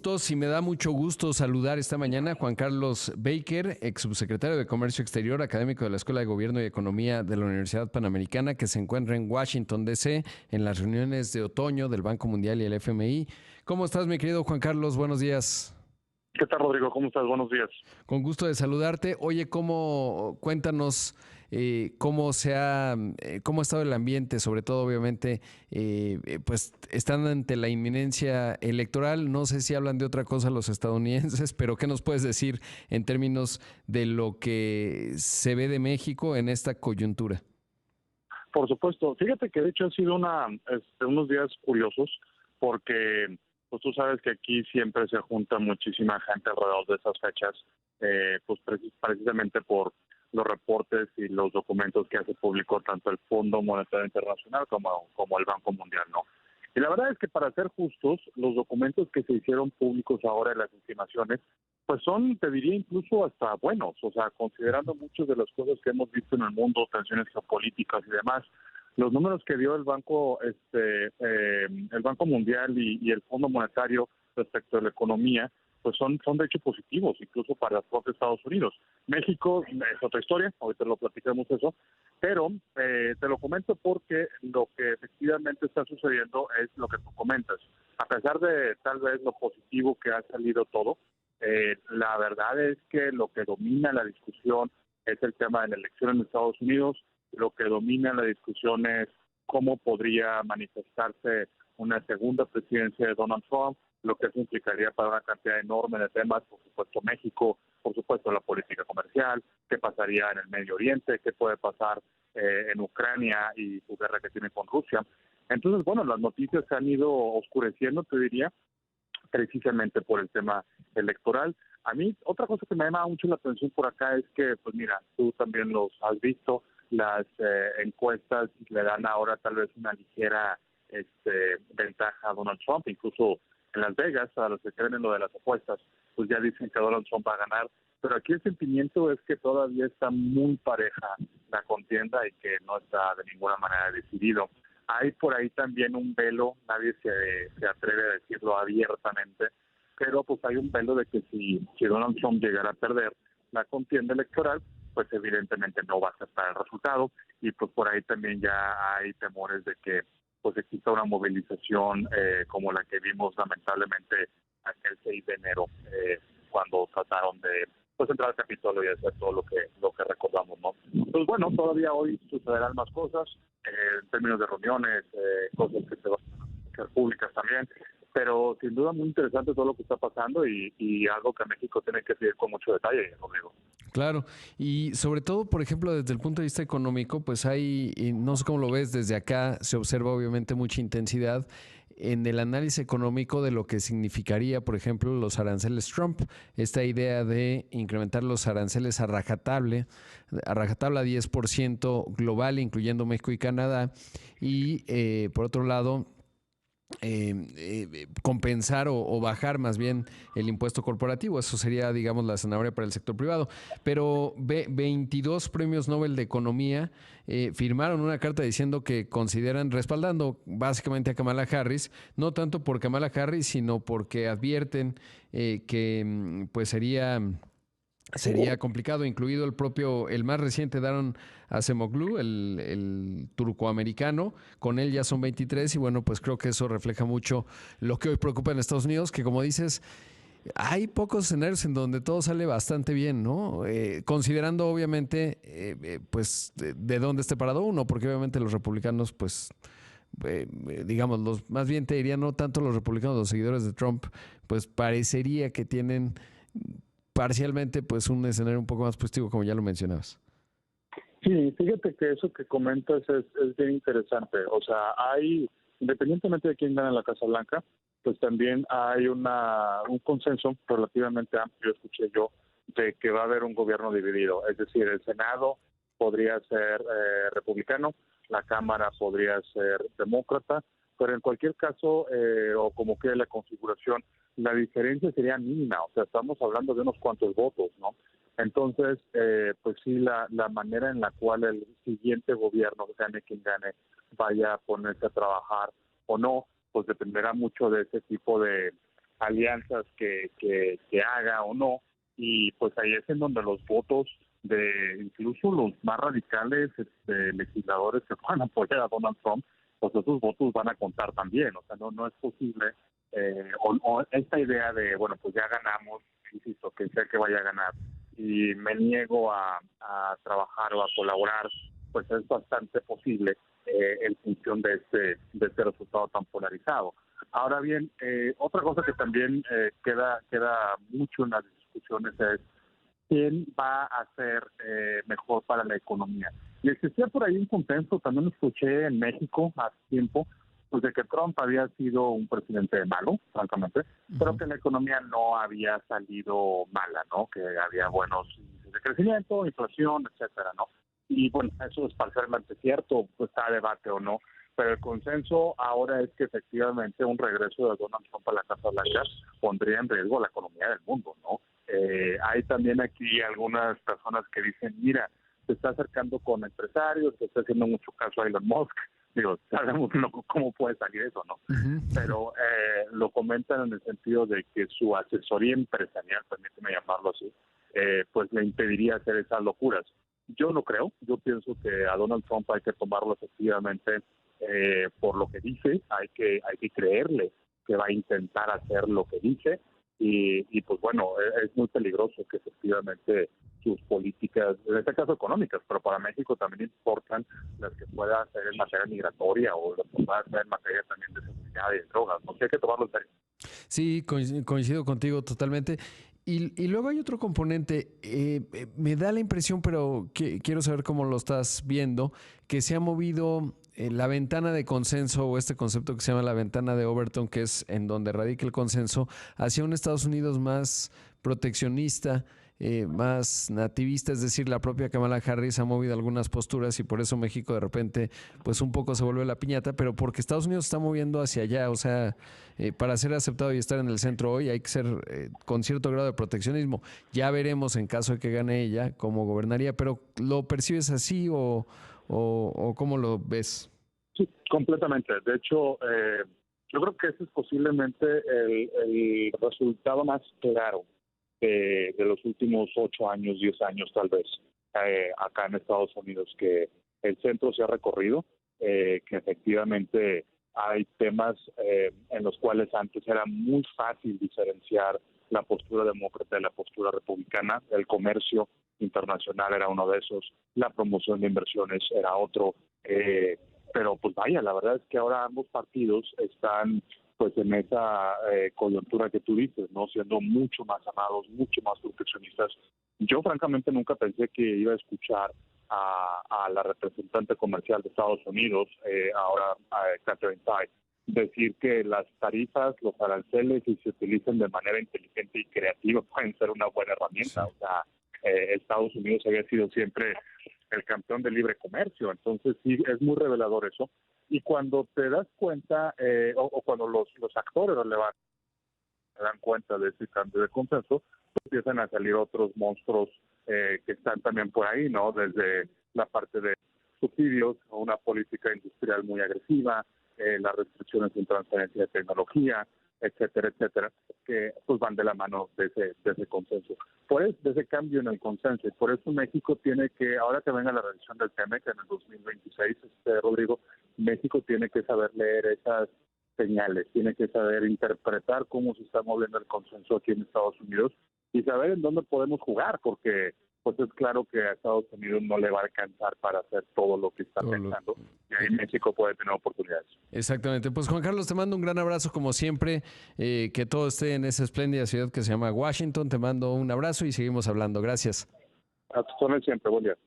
Y me da mucho gusto saludar esta mañana a Juan Carlos Baker, ex subsecretario de Comercio Exterior, académico de la Escuela de Gobierno y Economía de la Universidad Panamericana, que se encuentra en Washington, D.C., en las reuniones de otoño del Banco Mundial y el FMI. ¿Cómo estás, mi querido Juan Carlos? Buenos días. ¿Qué tal, Rodrigo? ¿Cómo estás? Buenos días. Con gusto de saludarte. Oye, cuéntanos cómo ha estado el ambiente, sobre todo, obviamente, pues están ante la inminencia electoral. No sé si hablan de otra cosa los estadounidenses, pero ¿qué nos puedes decir en términos de lo que se ve de México en esta coyuntura? Por supuesto. Fíjate que de hecho han sido unos días curiosos porque pues tú sabes que aquí siempre se junta muchísima gente alrededor de esas fechas, pues precisamente por los reportes y los documentos que hace público tanto el Fondo Monetario Internacional como el Banco Mundial, ¿no? Y la verdad es que para ser justos, los documentos que se hicieron públicos ahora en las estimaciones, pues son, te diría, incluso hasta buenos, o sea, considerando muchas de las cosas que hemos visto en el mundo, tensiones geopolíticas y demás, los números que dio el Banco Mundial y el Fondo Monetario respecto a la economía, pues son de hecho positivos, incluso para el propio Estados Unidos. México es otra historia, ahorita lo platicamos eso, pero te lo comento porque lo que efectivamente está sucediendo es lo que tú comentas. A pesar de tal vez lo positivo que ha salido todo, la verdad es que lo que domina la discusión es el tema de la elección en Estados Unidos, lo que domina la discusión es cómo podría manifestarse una segunda presidencia de Donald Trump, lo que eso implicaría para una cantidad enorme de temas, por supuesto México, por supuesto la política comercial, qué pasaría en el Medio Oriente, qué puede pasar en Ucrania y su guerra que tiene con Rusia. Entonces, bueno, las noticias se han ido oscureciendo, te diría, precisamente por el tema electoral. A mí, otra cosa que me llama mucho la atención por acá es que, pues mira, tú también los has visto, las encuestas le dan ahora tal vez una ligera ventaja a Donald Trump, incluso en Las Vegas, a los que creen en lo de las apuestas, pues ya dicen que Donald Trump va a ganar, pero aquí el sentimiento es que todavía está muy pareja la contienda y que no está de ninguna manera decidido. Hay por ahí también un velo, nadie se atreve a decirlo abiertamente, pero pues hay un velo de que si Donald Trump llegara a perder la contienda electoral, pues evidentemente no va a aceptar el resultado y pues por ahí también ya hay temores de que pues exista una movilización como la que vimos lamentablemente aquel 6 de enero cuando trataron de pues entrar al Capitolio y hacer todo lo que recordamos, ¿no? Pues bueno, todavía hoy sucederán más cosas en términos de reuniones, cosas que se van a hacer públicas también, pero sin duda muy interesante todo lo que está pasando y algo que México tiene que seguir con mucho detalle, Rodrigo. Claro, y sobre todo, por ejemplo, desde el punto de vista económico, pues hay, y no sé cómo lo ves, desde acá se observa obviamente mucha intensidad en el análisis económico de lo que significaría, por ejemplo, los aranceles Trump, esta idea de incrementar los aranceles a rajatabla 10% global, incluyendo México y Canadá, y por otro lado, compensar o bajar más bien el impuesto corporativo. Eso sería, digamos, la zanahoria para el sector privado. Pero 22 premios Nobel de Economía firmaron una carta diciendo que consideran, respaldando básicamente a Kamala Harris, no tanto por Kamala Harris, sino porque advierten que pues sería complicado, incluido el más reciente Daron Acemoglu, el turcoamericano, con él ya son 23 y bueno, pues creo que eso refleja mucho lo que hoy preocupa en Estados Unidos, que como dices, hay pocos escenarios en donde todo sale bastante bien, ¿no? Considerando obviamente, pues, de dónde esté parado uno, porque obviamente los republicanos, pues, digamos, más bien te diría, no tanto los republicanos, los seguidores de Trump, pues parecería que tienen parcialmente pues un escenario un poco más positivo, como ya lo mencionabas. Sí, fíjate que eso que comentas es bien interesante. O sea, independientemente de quién gana la Casa Blanca, pues también hay un consenso relativamente amplio, escuché yo, de que va a haber un gobierno dividido. Es decir, el Senado podría ser republicano, la Cámara podría ser demócrata, pero en cualquier caso, o como quede la configuración, la diferencia sería mínima. O sea, estamos hablando de unos cuantos votos, ¿no? Entonces, pues sí, la manera en la cual el siguiente gobierno, gane quien gane, vaya a ponerse a trabajar o no, pues dependerá mucho de ese tipo alianzas que haga o no, y pues ahí es en donde los votos de incluso los más radicales legisladores que puedan apoyar a Donald Trump, pues esos votos van a contar también. O sea, no es posible, o esta idea de, bueno, pues ya ganamos, insisto, que sea que vaya a ganar, y me niego a trabajar o a colaborar, pues es bastante posible en función de este resultado tan polarizado. Ahora bien, otra cosa que también queda mucho en las discusiones es quién va a ser mejor para la economía. Y existía por ahí un consenso, también lo escuché en México hace tiempo, pues de que Trump había sido un presidente malo, francamente, pero que la economía no había salido mala, ¿no? Que había buenos índices de crecimiento, inflación, etcétera, ¿no? Y bueno, eso es parcialmente cierto, pues está a debate o no, pero el consenso ahora es que efectivamente un regreso de Donald Trump a la Casa Blanca pondría en riesgo la economía del mundo, ¿no? Hay también aquí algunas personas que dicen, mira, se está acercando con empresarios, se está haciendo mucho caso a Elon Musk. Digo, sabemos cómo puede salir eso, ¿no? Uh-huh. Pero lo comentan en el sentido de que su asesoría empresarial, permíteme llamarlo así, pues le impediría hacer esas locuras. Yo no creo, yo pienso que a Donald Trump hay que tomarlo efectivamente por lo que dice, hay que creerle que va a intentar hacer lo que dice, y pues bueno, es muy peligroso que efectivamente sus políticas, en este caso económicas, pero para México también importan las que pueda hacer en materia migratoria o las que pueda hacer en materia también de seguridad y de drogas. No sé, hay que tomarlo en serio. Sí, coincido contigo totalmente. Y luego hay otro componente, me da la impresión, pero quiero saber cómo lo estás viendo, que se ha movido la ventana de consenso o este concepto que se llama la ventana de Overton, que es en donde radica el consenso, hacia un Estados Unidos más proteccionista, más nativista, es decir, la propia Kamala Harris ha movido algunas posturas y por eso México de repente pues un poco se vuelve la piñata, pero porque Estados Unidos está moviendo hacia allá, o sea, para ser aceptado y estar en el centro hoy hay que ser con cierto grado de proteccionismo. Ya veremos en caso de que gane ella cómo gobernaría, pero ¿lo percibes así o cómo lo ves? Sí, completamente. De hecho, yo creo que ese es posiblemente el resultado más claro de los últimos 8 años, 10 años tal vez, acá en Estados Unidos, que el centro se ha recorrido, que efectivamente hay temas en los cuales antes era muy fácil diferenciar la postura demócrata de la postura republicana. El comercio internacional era uno de esos, la promoción de inversiones era otro, pero pues vaya, la verdad es que ahora ambos partidos están pues en esa coyuntura que tú dices, ¿no? Siendo mucho más amados, mucho más proteccionistas. Yo francamente nunca pensé que iba a escuchar a la representante comercial de Estados Unidos, ahora Catherine Tai, decir que las tarifas, los aranceles, si se utilizan de manera inteligente y creativa, pueden ser una buena herramienta. Sí. O sea, Estados Unidos había sido siempre el campeón del libre comercio, entonces sí, es muy revelador eso. Y cuando te das cuenta, o cuando los actores relevantes se dan cuenta de ese cambio de consenso, pues empiezan a salir otros monstruos que están también por ahí, ¿no? Desde la parte de subsidios, una política industrial muy agresiva, las restricciones en transferencia de tecnología, etcétera, etcétera, que pues van de la mano de ese consenso. Por eso, de ese cambio en el consenso, y por eso México tiene que, ahora que venga la revisión del TEMEC en el 2026, Rodrigo, México tiene que saber leer esas señales, tiene que saber interpretar cómo se está moviendo el consenso aquí en Estados Unidos y saber en dónde podemos jugar, porque pues es claro que a Estados Unidos no le va a alcanzar para hacer todo lo que está pensando, y ahí México puede tener oportunidades. Exactamente. Pues Juan Carlos, te mando un gran abrazo como siempre, que todo esté en esa espléndida ciudad que se llama Washington. Te mando un abrazo y seguimos hablando. Gracias. A tus órdenes siempre, buen día.